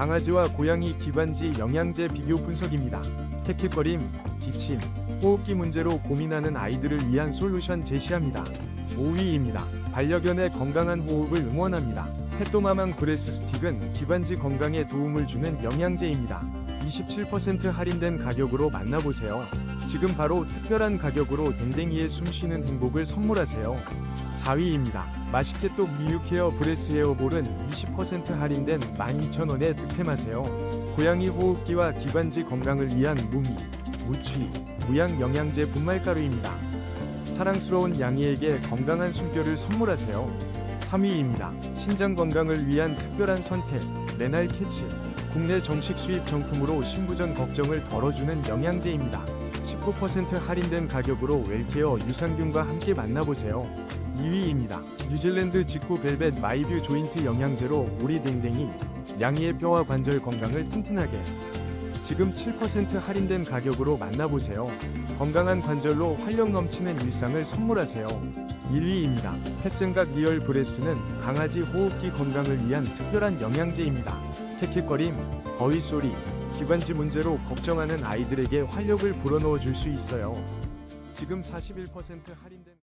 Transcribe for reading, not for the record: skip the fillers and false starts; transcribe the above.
강아지와 고양이 기관지 영양제 비교 분석입니다. 헥헥거림, 기침, 호흡기 문제로 고민하는 아이들을 위한 솔루션 제시합니다. 5위입니다. 반려견의 건강한 호흡을 응원합니다. 펫도마망 브레스 스틱은 기관지 건강에 도움을 주는 영양제입니다. 27% 할인된 가격으로 만나보세요. 지금 바로 특별한 가격으로 댕댕이의 숨쉬는 행복을 선물하세요. 4위입니다. 맛있게 똑 미유케어 브레스 헤어볼은 20% 할인된 12,000원에 득템하세요. 고양이 호흡기와 기관지 건강을 위한 무미, 무취, 무양 영양제 분말가루입니다. 사랑스러운 양이에게 건강한 숨결을 선물하세요. 3위입니다. 신장 건강을 위한 특별한 선택, 레날 캐치. 국내 정식 수입 정품으로 신부전 걱정을 덜어주는 영양제입니다. 19% 할인된 가격으로 웰케어 유산균과 함께 만나보세요. 2위입니다. 뉴질랜드 직구 벨벳 마이뷰 조인트 영양제로 우리 댕댕이, 양이의 뼈와 관절 건강을 튼튼하게. 지금 7% 할인된 가격으로 만나보세요. 건강한 관절로 활력 넘치는 일상을 선물하세요. 1위입니다. 펫생각 리얼 브레스는 강아지 호흡기 건강을 위한 특별한 영양제입니다. 헥헥거림, 거위소리, 기관지 문제로 걱정하는 아이들에게 활력을 불어넣어 줄 수 있어요. 지금 41% 할인된